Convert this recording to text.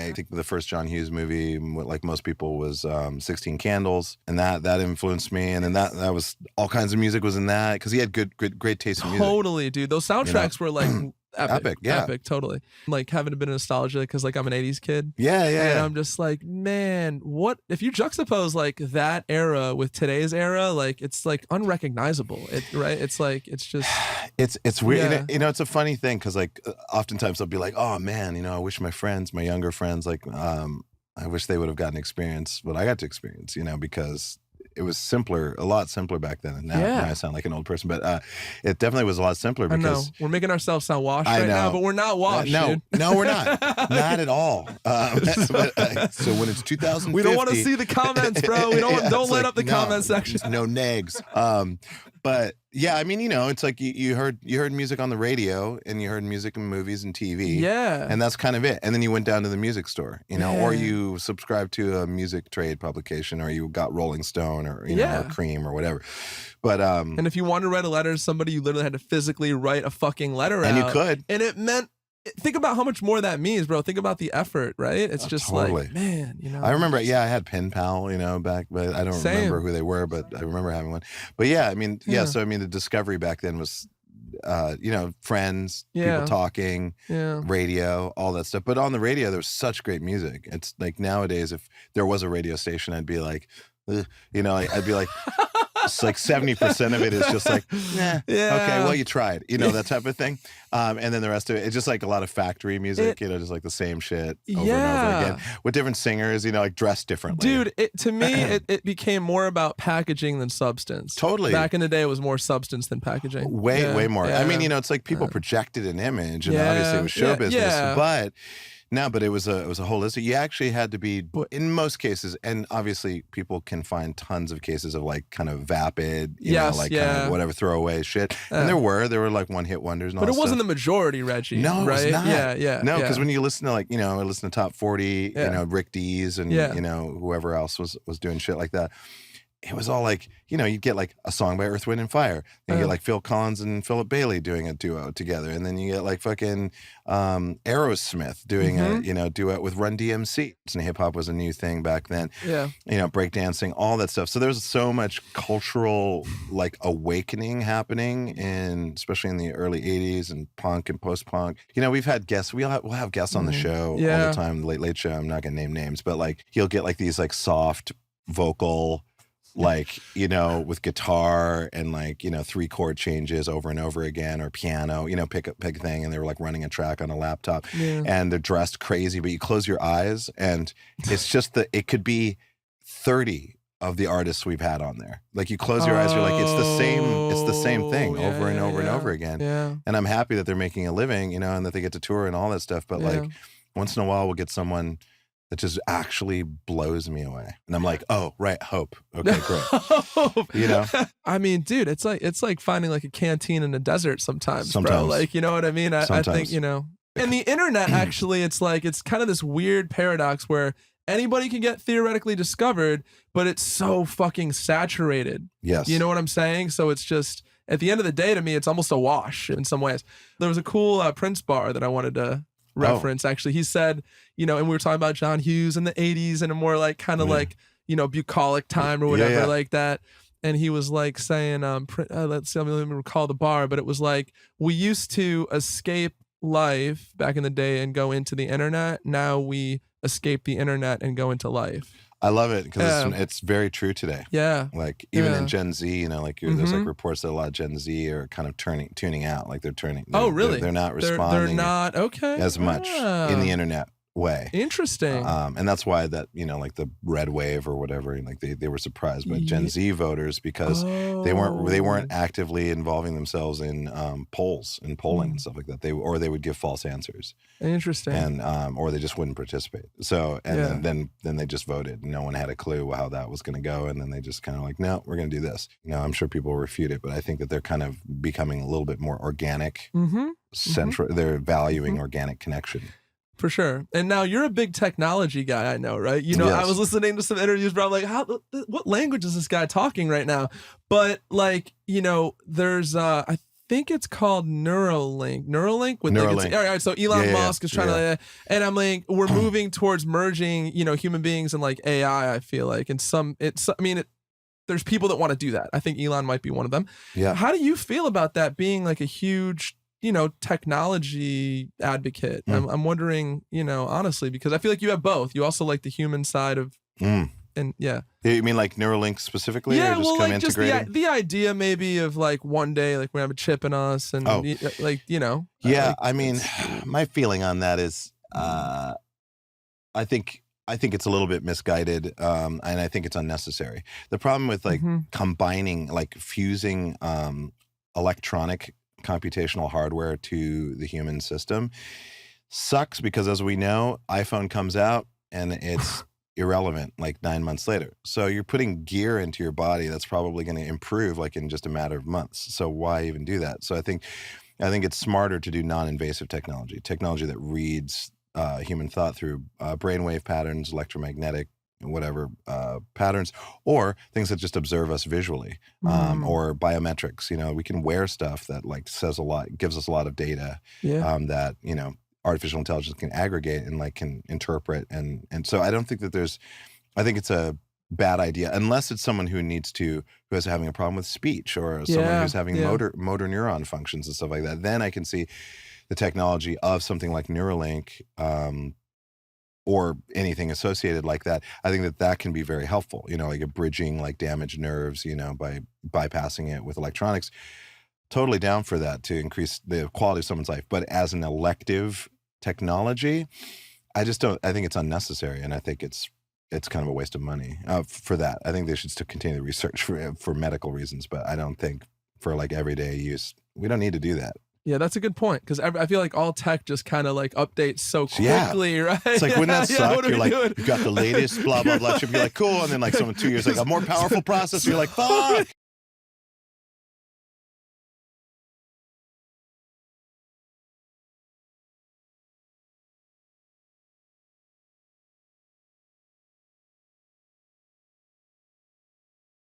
I think the first John Hughes movie, like most people, was 16 Candles, and that influenced me. And then that was all kinds of music was in that, because he had great taste in music. Totally, dude. Those soundtracks were like epic, totally. Like having a bit of nostalgia because like I'm an 80s kid. Yeah. And I'm just like, man, what if you juxtapose like that era with today's era? Like it's like unrecognizable, right? It's like it's weird. Yeah. It's a funny thing because like oftentimes I'll be like, oh man, I wish my younger friends, like I wish they would have gotten experience what I got to experience, because it was a lot simpler back then. And now I sound like an old person, but it definitely was a lot simpler because I know. We're making ourselves sound washed now, but we're not washed. No, we're not. Not at all. So when it's 2050, we don't want to see the comments, bro. We don't let up the comment section. No nags. But yeah, I mean, it's like you heard music on the radio and you heard music in movies and TV. Yeah. And that's kind of it. And then you went down to the music store, or you subscribed to a music trade publication, or you got Rolling Stone or, or Cream or whatever. But and if you wanted to write a letter to somebody, you literally had to physically write a fucking letter and out. You could. And it meant, think about how much more that means, bro. Think about the effort, right? It's just totally. Like, man, I remember, I had Pen Pal, back, but I don't remember who they were, but I remember having one. But yeah, I mean, so I mean, the discovery back then was, friends, people talking, radio, all that stuff. But on the radio, there was such great music. It's like nowadays, if there was a radio station, I'd be like, I'd be like, it's like 70% of it is just like, okay, well, you tried, that type of thing. And then the rest of it, it's just like a lot of factory music, just like the same shit over and over again with different singers, like dressed differently. Dude, to me, it became more about packaging than substance. Totally. Back in the day, it was more substance than packaging. Way more. Yeah. I mean, it's like people projected an image, and obviously it was show business, but... No, but it was a holistic. You actually had to be, in most cases, and obviously people can find tons of cases of like kind of vapid, kind of whatever throwaway shit. And there were like one-hit wonders and all that. But it wasn't the majority, Reggie. No, right? It was not. Yeah. No, because when you listen to like, I listen to Top 40, Rick Dees and whoever else was doing shit like that. It was all like, you'd get like a song by Earth, Wind and Fire. Then you get like Phil Collins and Philip Bailey doing a duo together. And then you get like fucking Aerosmith doing a, duet with Run DMC. And hip hop was a new thing back then. Yeah. Breakdancing, all that stuff. So there's so much cultural like awakening happening especially in the early 80s and punk and post-punk. We've had guests, we'll have guests on the show all the time, the Late Show. I'm not going to name names, but like you'll get like these like soft vocal, like, with guitar and like, 3 chord changes over and over again, or piano, pick a thing, and they were like running a track on a laptop and they're dressed crazy, but you close your eyes and it's just it could be 30 of the artists we've had on there. Like you close your eyes, you're like, it's the same thing over and over and over again. Yeah. And I'm happy that they're making a living, and that they get to tour and all that stuff. But like once in a while we'll get someone that just actually blows me away. And I'm like, oh, right, Hope. Okay, great. Hope. I mean, dude, it's like finding like a canteen in a desert sometimes, bro. Like, you know what I mean? I think, and the internet actually, it's kind of this weird paradox where anybody can get theoretically discovered, but it's so fucking saturated. Yes. You know what I'm saying? So it's just, at the end of the day, to me, it's almost a wash in some ways. There was a cool Prince bar that I wanted to reference. Actually, he said, and we were talking about John Hughes in the 80s and a more like kind of like, bucolic time or whatever like that. And he was like saying, let's see, let me recall the bar, but it was like, we used to escape life back in the day and go into the internet. Now we escape the internet and go into life. I love it because it's very true today. Yeah. Like even in Gen Z, like there's like reports that a lot of Gen Z are kind of tuning out. Like they're turning. Oh, really? They're not responding. They're not as much in the internet way. Interesting. And that's why that, like the red wave or whatever, and like they were surprised by Gen Z voters because they weren't actively involving themselves in polls and polling and stuff like that. They would give false answers. Interesting. And or they just wouldn't participate. So then they just voted. No one had a clue how that was going to go, and then they just kind of like, no, we're going to do this. I'm sure people will refute it, but I think that they're kind of becoming a little bit more organic. Central. They're valuing organic connection. For sure. And now you're a big technology guy, I know, right? Yes. I was listening to some interviews where I'm like, what language is this guy talking right now? But like, there's, I think it's called Neuralink. Neuralink with Neuralink. all right. So Elon Musk is trying to, and I'm like, we're moving towards merging, human beings and like AI. I feel like, and there's people that want to do that. I think Elon might be one of them. Yeah. How do you feel about that being like a huge, technology advocate? I'm wondering, honestly, because I feel like you have both. You also like the human side of, and yeah. You mean like Neuralink specifically? Yeah, or just well, come like integrated? just the idea maybe of like one day, like we have a chip in us and Yeah, I mean, my feeling on that is, I think it's a little bit misguided, and I think it's unnecessary. The problem with like combining, like fusing electronic computational hardware to the human system sucks because, as we know, iPhone comes out and it's irrelevant like 9 months later. So you're putting gear into your body that's probably going to improve like in just a matter of months. So why even do that? So I think it's smarter to do non-invasive technology that reads human thought through brainwave patterns, electromagnetic, whatever patterns, or things that just observe us visually, or biometrics. We can wear stuff that like says a lot, gives us a lot of data that artificial intelligence can aggregate and like can interpret, and so I don't think that I think it's a bad idea unless it's someone who is having a problem with speech, or someone who's having motor neuron functions and stuff like that. Then I can see the technology of something like Neuralink, or anything associated like that. I think that can be very helpful, like a bridging like damaged nerves, by bypassing it with electronics. Totally down for that to increase the quality of someone's life. But as an elective technology, I think it's unnecessary. And I think it's kind of a waste of money for that. I think they should still continue the research for medical reasons, but I don't think for like everyday use, we don't need to do that. Yeah, that's a good point, because I feel like all tech just kind of like updates so quickly, right? It's like, wouldn't that suck? You're like, you got the latest blah, blah, blah chip. You're like, cool. And then like 2 years, like a more powerful processor. You're like, fuck.